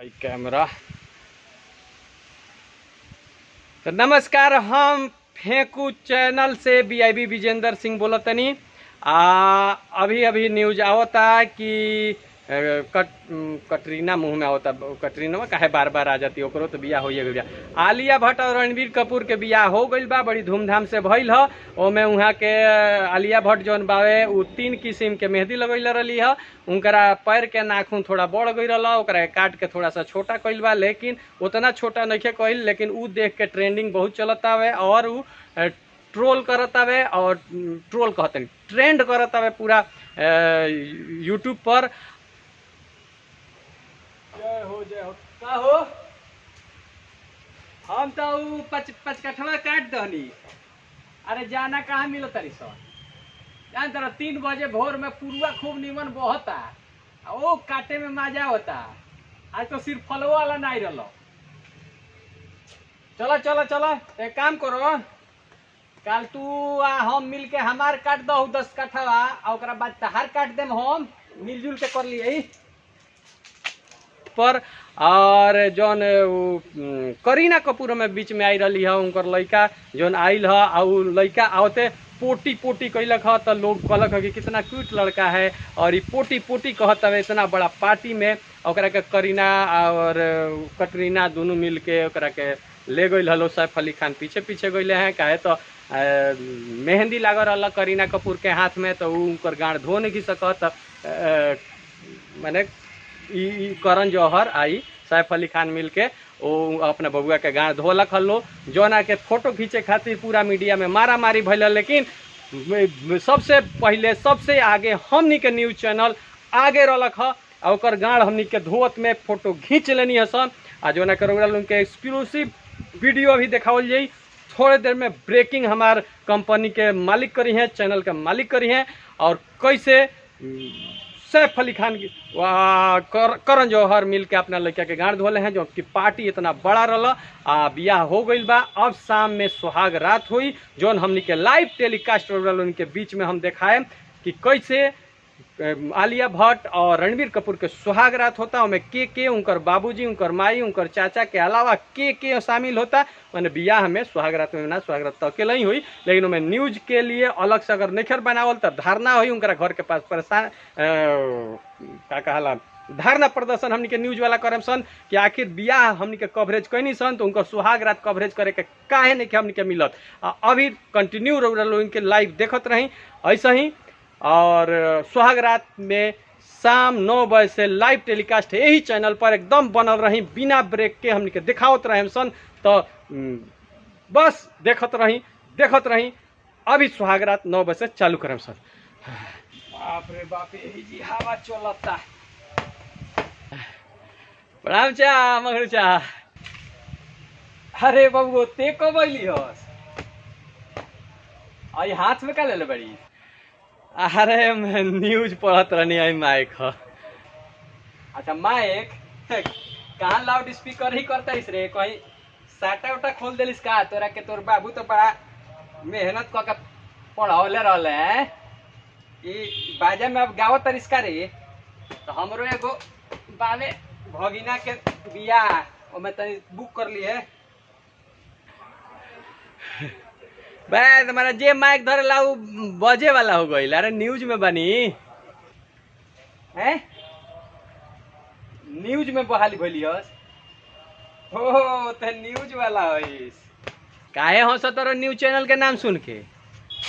आई camera. तो नमस्कार, हम फेंकू चैनल से बीआईबी विजेंद्र सिंह बोलतनी। अभी अभी न्यूज आवता कि कटरीना मुंह में आवता, कटरीना में काहे बार बार आ जाती ओकरो तो बियाह होइए गइल। आलिया भट्ट और रणबीर कपूर के बियाह हो गइल बा, बड़ी धूमधाम से भइल ह। ओमे वहाँ के आलिया भट्ट जौन बावे उ 3 किस्म के मेहंदी लगैले रही है। उनकरा पैर के नाखून थोड़ा बढ़ गई रहा, ओकरा काट के थोड़ा सा छोटा कइल बा, लेकिन उतना छोटा नहीं कइल। लेकिन उ देख के ट्रेंडिंग बहुत चलता है और उ ट्रोल करता है और ट्रोल कहते ट्रेंड करता है पूरा यूट्यूब पर। जय हो का हो। हम तो पच कठवा काट दहनी। अरे जाना कहाँ मिलो तरी सो जान तरह 3 बजे भोर में पुरुआ खूब नीमन बहता, वो काटे में मजा होता। आज तो सिर्फ फलवा वाला नहीं रहो। चलो चलो चलो एक काम करो, कल तू हम मिल के हमार काट दो 10 कठवा, और बाद तहार काट देम, हम मिलजुल के कर लिए पर। और जौन करीना कपूर में बीच में आई रही है, उनकर लड़का जौन आयल है, और लड़का आवते पोटी पोटी कैलक है, तो लोग कहलक है कि कितना क्यूट लड़का है, और ये पोटी पोटी कहत है इतना बड़ा पार्टी में। ओकरा के करीना और कटरीना दोनों मिल के ओकरा के ले गई हलो। सैफ अली खान पीछे पीछे गए हैं, काहे तो मेहंदी लागल रहा करीना कपूर के हाथ में, तो उनकर गाँड धो नहीं सकत। मैंने करण जौहर आई सैफ अली खान मिल के वो अपने बबुआ के गाँड धोलक हलो। जोना के फोटो खींचे खातिर पूरा मीडिया में मारा मारी भैल, लेकिन सबसे पहले सबसे आगे हमनी के न्यूज चैनल आगे रलक है। और गाँड हमनी के धोत में फोटो खींच लेनी है सन। आ जोना के उनके एक्सक्लूसिव वीडियो भी दिखावल जाई। थोड़े देर में ब्रेकिंग हमार कंपनी के मालिक करी हैं, चैनल के मालिक करी हैं, और कैसे सैफ अली खान की करण जौहर मिल के अपना लड़का के गाँड धोले हैं। जो कि पार्टी इतना बड़ा रहा, बियाह हो गई बा। अब शाम में सुहाग रात हुई, जौन हमनी के लाइव टेलीकास्ट उनके बीच में हम दिखाए कि कैसे आलिया भट्ट और रणबीर कपूर के सुहाग रात होता। उनमें के उनकर बाबूजी, उनकर माई, उनकर चाचा के अलावा के शामिल होता। मैंने बियाह में सुहाग रात में ना, सुहाग रात तो अकेला ही हुई, लेकिन उनमें न्यूज के लिए अलग से अगर नहीं बनावल तो धरना हुई उनका घर के पास परेशान का कहला धरना प्रदर्शन हमनी के न्यूज वाला करम सन कि आखिर बियाह हमनी के कवरेज कैनी सन, तो उनका सुहाग रात कवरेज करे के काहे नहीं कि हमनी के मिलत। अभी कंटिन्यू इनके लाइव देखत रही ऐसा ही। और सुहाग रात में शाम 9 बजे से लाइव टेलीकास्ट यही चैनल पर एकदम बनल रही, बिना ब्रेक के हमनी के दिखावत रहे सन। तो बस देखत रही। अभी सुहाग रात 9 बजे से चालू करम सन। बाप रे बाप, यही जी हवा चलता। प्रणाम चा मगर चा। अरे बाबू ते कब अली हस? आई हाथ में का ले बड़ी? अरे मैं न्यूज पढ़त रहनी आई माइक ह। अच्छा माइक कहाँ लाउड स्पीकर ही करता इस रे? कहीं साटा उटा खोल दिलिस का? तोरा के तोर बाबू तो बड़ा मेहनत करके पढ़ौले रहले हैं कि बाजा में अब गावत तरिस्का रे। तो हमरो एगो बाने भगिना के बियाह ओमे तनी बुक कर ली है। भाई तुम्हारा जे माइक धरे ला बजे वाला हो गई। अरे न्यूज में बनी है, न्यूज में बहाली भइली हस। हो तो न्यूज वाला हइस। काहे हंसत रहो न्यूज चैनल के नाम सुन के?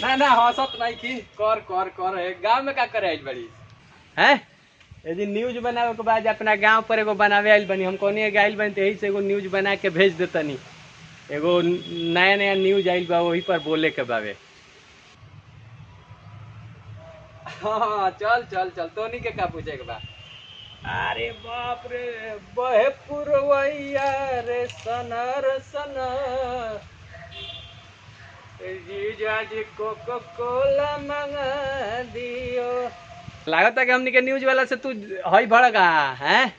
ना हंसत नहीं की कर कर कर गांव में का करे आइल बड़ी हैं? यदि न्यूज बनावे के बाद अपना गांव पर एगो बनावे आइल बनी, हम कोनी आइल बनी, यही से एगो न्यूज बना के भेज देतनी। एगो नया नया न्यूज आइल बा, वही पर बोले के बावे। हाँ चल चल चल, तोनी के का पूछे के बा? अरे बाप रे, बहे पुरवैया रे सनर सनर, जीजा जी कोको कोला मंगा दियो। लागत है कि हमनी के न्यूज वाला से तू हई भड़का हैं?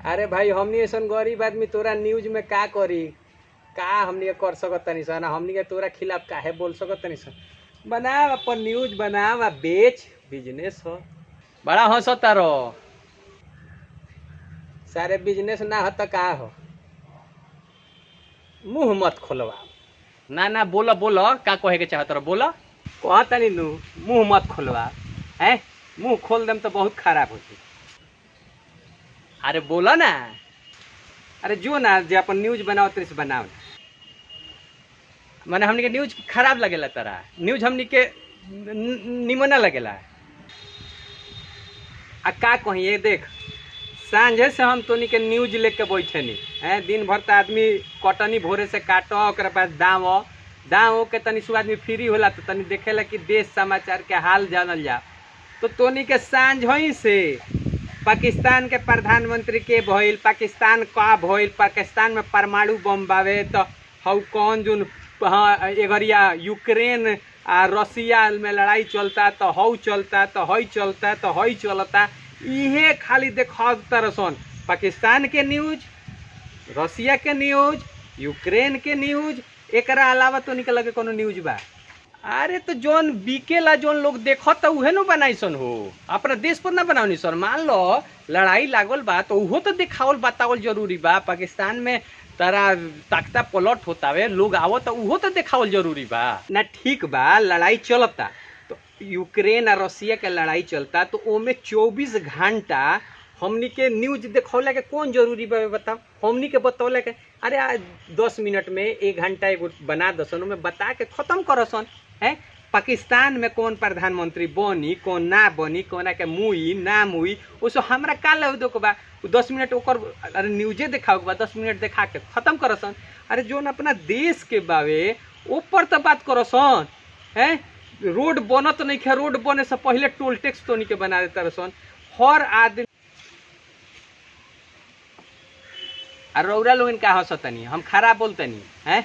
अरे भाई हमनी ऐसा गरीब आदमी तोरा न्यूज में का करी, का हमनी के कर सकत तनी सन? हमनी के तोरा खिलाफ काहे बोल सकत तनी सन? बनाव अपन न्यूज, बनाव आ बेच, बिजनेस हो। बड़ा हंसता रहो। सारे बिजनेस ना हो तो का हो, मुंह मत खोलवा। ना ना बोलो बोलो, का कहे के चाहत रहो बोलो। कहता नहीं नू मुंह मत खोलवा है, मुंह खोल देम तो बहुत खराब होती। अरे बोलो ना। अरे जो ना जे अपन न्यूज बनाओ तेरे से बनाओ ना। माने हमनी के न्यूज खराब लगेला तारा, न्यूज हमनी के निमना लगेला। आ का कहिए देख, सांझे से हम तोनी के न्यूज लेके बैठे नी है, दिन भर तो आदमी कटनी भोरे से काटो, ओकरा बाद दाव के तनी सु आदमी फ्री होला तो तनी देखेला कि देश समाचार के हाल जानल जा। तो तोनी के सांझ ही से पाकिस्तान के प्रधानमंत्री के भइल, पाकिस्तान का भइल, पाकिस्तान में परमाणु बम बावे, तो हउ कौन जोन हाँ एगरिया यूक्रेन आ रसिया में लड़ाई चलता, तो हउ चलता, तो हई चलता, तो हई चलता, इहे खाली देखाव तरसन। पाकिस्तान के न्यूज, रसिया के न्यूज, यूक्रेन के न्यूज, एकरा अलावा तो निकल के कोनो न्यूज बा? अरे तो जोन बिकेला जोन लोग देखत तो उहे न बनाइसन हो, अपना देश पर ना बनावनी सन। मान लो लड़ाई लागल बा तो उहो तो देखावल बतावल जरूरी बा। पाकिस्तान में तारा ताकता पलट होतावे, लोग आवो तो उहो तो देखावल जरूरी बा ना। ठीक बा लड़ाई चलता, तो यूक्रेन और रसिया के लड़ाई चलता, तो ओमे 24 घंटा हमनी के न्यूज देखौला के कौन जरूरी बा बताओ? हमनी के बतौला के अरे 10 मिनट में 1 घंटा एगो बना दसन, में बता के खत्म करसन है। पाकिस्तान में कौन प्रधानमंत्री बनी, कौन ना बनी, कोना के मुई ना मुई, उसो हमरा का लहदो के बा? 10 मिनट ओकर अरे न्यूजे देखाओ के बा, 10 मिनट देखा के खत्म करसन। अरे जोन अपना देश के बावे ऊपर तो बात करसन है। रोड बनत नहीं खे, रोड बने से पहले टोल टैक्स तो नहीं के बना देता रसन हर आदमी। और रौरा लोगन का हंसतनी, हम खराब बोलतनी है।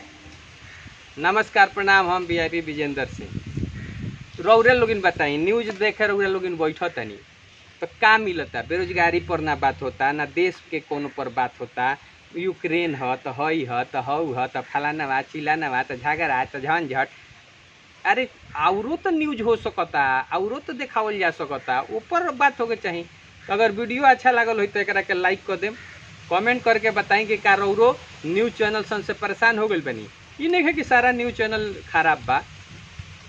नमस्कार प्रणाम, हम वीआईपी विजेंद्र सिंह। रौरा लोगन बताई न्यूज देखे रौरा लोगन बैठतनी तो का मिलता? बेरोजगारी पर ना बात होता, ना देश के कोनो पर बात होता। यूक्रेन ह तो हई ह तो हऊ ह तो फलाना बा चिलाना बा तो झगड़ा तो झंझट। अरे औरो तो न्यूज हो सकता, औरो तो देखावल जा सकता, ऊपर बात होके चाहिए। अगर वीडियो अच्छा लागल हो तो एकरा के लाइक कर देम, कमेंट करके बताएं कि का रौरो न्यूज चैनल सन से परेशान हो गई बनी। ये नहीं है कि सारा न्यूज चैनल खराब बा,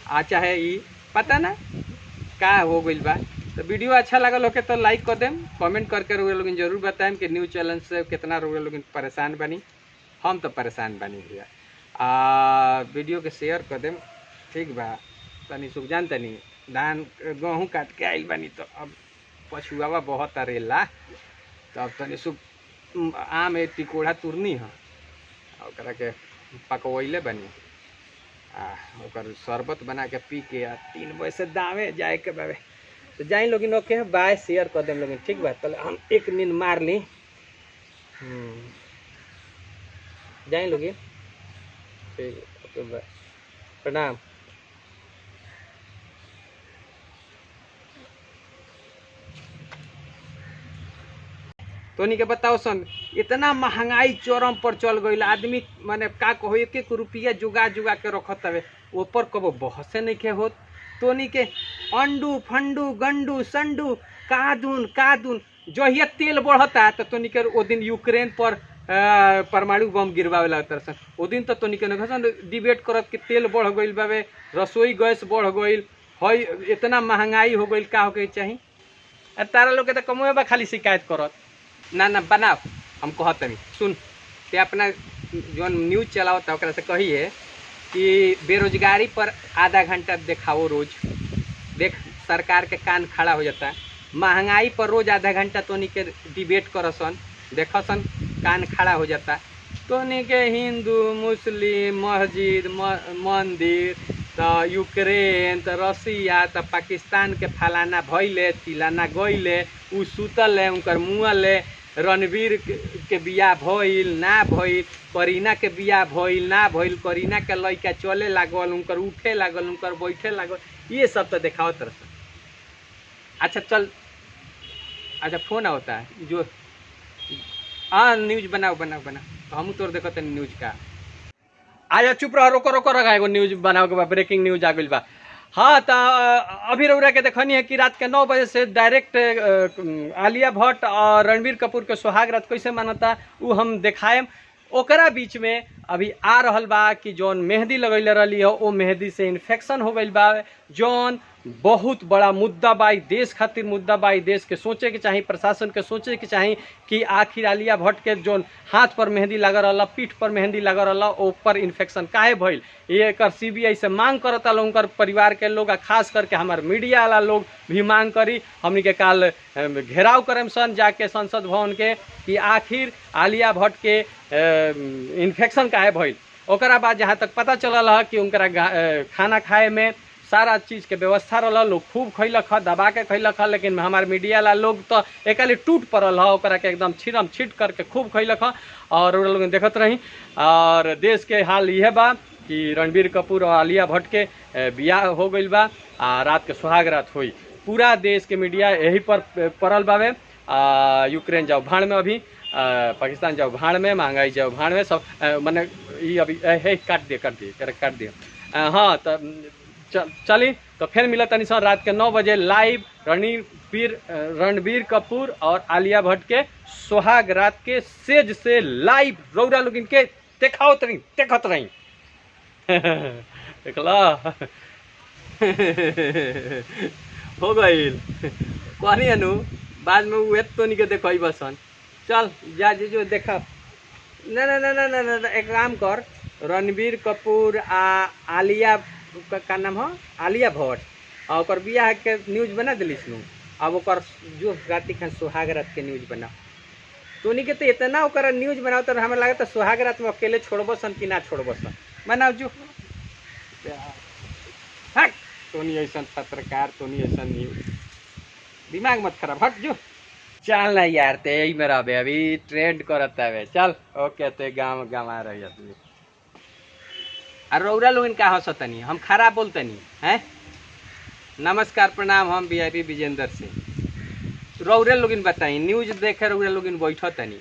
आ चाहे ये पता ना का हो गई बा। तो वीडियो अच्छा लगल होके तो लाइक कर देम, कमेंट करके रउआ लोगन जरूर बताएं कि न्यूज चैनल से कितना रउआ लोगन परेशान बनी। हम तो परेशान बनी भैया। वीडियो के शेयर कर देम, ठीक बा। तनी सुख जान तनी धान गेहूँ काट के आइल बनी, तो अब पछुआवा बहुत अरेला, तो अब तनी सुख आम एक टिकोड़ा तुरनी है, ओकरा के पकवैले बनी ओकर शरबत बना के पी के 3 बजे से दावे जाए के बाबे। तो जाए लोगिन, ओके बाय, शेयर कर देम लोगिन, ठीक बा। पहले हम एक नींद मार ली, जाए लोगिन, ठीक, ओके बाय, प्रणाम। तोनी के बताओ सन, इतना महंगाई चरम पर चल गई, आदमी माने का कहो 1-1 रुपया जुगा जुगा के रखत हवे, ऊपर कबो बहसे नहीं के होत। तोनी के अंडू फंडू गंडू संडू कादून जहिया तेल बढ़ता तो तोनी के ओ दिन यूक्रेन पर परमाणु बम गिरवावे लगता सन। ओ दिन तो तोनी के डिबेट करत कि तेल बढ़ गई बाबे, रसोई गैस बढ़ गई हई, इतना महंगाई हो गई, का होके चाहिए? तारा लोग के तो कमुए बा खाली शिकायत करत। ना ना बनाओ, हम कहत नहीं सुन ते अपना जो न्यूज चलावता ओकरा से कहिए कि बेरोजगारी पर आधा घंटा दिखाओ रोज। देख सरकार के कान खड़ा हो जाता है। महंगाई पर रोज आधा घंटा तोनी के डिबेट करसन, देखसन कान खड़ा हो जाता। तोनी के हिंदू मुस्लिम मस्जिद मंदिर तो यूक्रेन तो रसिया तो पाकिस्तान के फलाना भइले तिलाना गइले, उ सुतल है उनकर मुँहल है, रणवीर के बियाह भइल ना भइल, करीना के बियाह भइल ना भइल, करीना के लड़का चले लागल, उनकर उठे लागल, उनकर बैठे लागल, ये सब तो देखाओ तरह। अच्छा चल, अच्छा फोन होता है जो, हाँ न्यूज बनाओ बनाओ बनाओ, हम तोर देखो न्यूज का। आजा चुप रहो, रोको रोको रखा एगो न्यूज बनाओ के बा, ब्रेकिंग न्यूज आ गई बा। हाँ तो अभी रउरा के देखनी है कि रात के 9 बजे से डायरेक्ट आलिया भट्ट और रणबीर कपूर के सुहाग रात कैसे मानता उ हम देखाएम। ओकरा बीच में अभी आ रहल बा कि जौन मेहंदी लगैले रही है वो मेहंदी से इन्फेक्शन हो गई बा, जौन बहुत बड़ा मुद्दा बा, देश खातिर मुद्दा बा। देश के सोचे के चाहिए, प्रशासन के सोचे के चाहिए कि आखिर आलिया भट्ट के जौन हाथ पर मेहंदी लगा रहा, पीठ पर मेहंदी लगा रहा, ऊपर इन्फेक्शन काहे भइल। ये कर सीबीआई से मांग करता लोग, उनकर परिवार के लोग, खास करके हमारे मीडिया वाला लोग भी मांग करी। हमनी के काल घेराव करम सन जाके संसद भवन के कि आखिर आलिया भट्ट के इन्फेक्शन काहे भइल। ओकरा बाद जहाँ तक पता चलल है कि उनकरा खाना खाए में सारा चीज़ के व्यवस्था रहा, लोग खूब खैलक है, दबा के खैलक है, लेकिन हमारे मीडिया वाला लोग तो एकाली टूट पड़ल है, ओकरा के एकदम छिरम छिट करके खूब खैलक है। और लोग देखत रही। और देश के हाल यह बा कि रणबीर कपूर और आलिया भट्ट के बियाह हो गई बा, रात के सुहाग रात हुई। पूरा देश के मीडिया यही पर पड़ल बावे। यूक्रेन जाओ भाड़ में, अभी पाकिस्तान जाओ भाड़ में, महंगाई जाओ भाड़ में, सब मैंने ये अभी काट दिए। हाँ तो चली तो फिर मिला तनी सर रात के 9 बजे लाइव रणबीर कपूर और आलिया भट्ट के सुहाग रात के सेज से लाइव रौरा लोग इनके देखत रही देखला हो गई कहनी अनु बाद में वो तो नहीं के देखो बसन। चल जा जो देखा ना ना ना ना ना ना एक काम कर, रणबीर कपूर आलिया का नाम हो आलिया भट्ट और बियाह के न्यूज बना दिलिस नु। अब ओकर जो राति खान सुहाग रात के न्यूज बना तो नहीं के तो इतना ओकर न्यूज बनाओ तो हमें लगा सुहाग रात में अकेले छोड़बो सन कि ना छोड़बो सन बनाओ जो हट तो नहीं ऐसा पत्रकार तो नहीं ऐसा न्यूज दिमाग मत खराब हट जो। चल ना यार ते यही मेरा अभी ट्रेंड करता है। चल ओके ते गाँव आ रही है और रौरा लोग का हंसतनी हम खराब बोलतनी हैं। नमस्कार प्रणाम, हम वीआईपी विजेंद्र से। रौरा लोग बताई न्यूज देखे रौरा लोग बैठतनी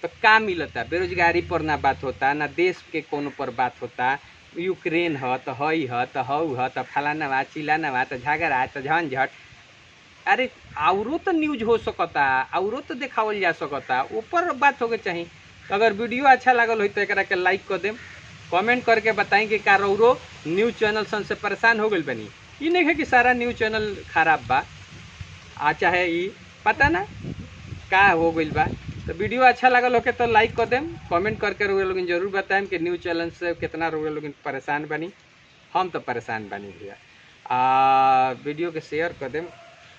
तो का मिलता, बेरोजगारी पर ना बात होता, ना देश के कोनो पर बात होता। यूक्रेन है तो हई है तो हऊ है तो फलाना बा चिलाना बा तो झगड़ा तो झंझट। अरे औरो तो न्यूज हो सकता, औरो तो देखावल जा सकता, ऊपर बात होके चाहिए। अगर वीडियो अच्छा लागल हो तो एक के लाइक कर देम, कमेंट करके बताएं कि का रौरो न्यूज़ चैनल सन से परेशान हो गई बनी। ये नहीं है कि सारा न्यूज़ चैनल खराब बा चाहे ये पता ना का हो गई बा। तो वीडियो अच्छा लगल होके तो लाइक कर देम, कमेंट करके रउआ लोग जरूर बताएं कि न्यूज़ चैनल से कितना रउआ लोग परेशान बनी। हम तो परेशान बनी भैया। वीडियो के शेयर कर देम,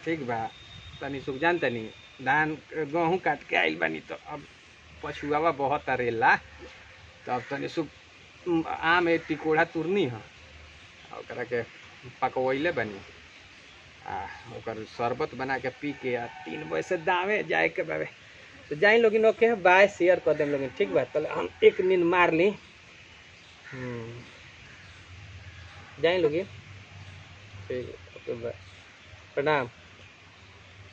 ठीक बा। तनी सुख जान तनी धान गेहूँ काट के आइल बनी तो अब पछुआवा बहुत अरेला तो अब तनी सुख आम एक टिकोड़ा तुरनी है ओकरा के पकवैले बनी ओकर शरबत बना के पी के 3 बजे से दावे जाए के बाबे तो जाए लोग ओके बाय शेयर कर देम लोग, ठीक बा। तो हम एक नींद मार ली जाए लोग, ठीक, ओके बाय, प्रणाम।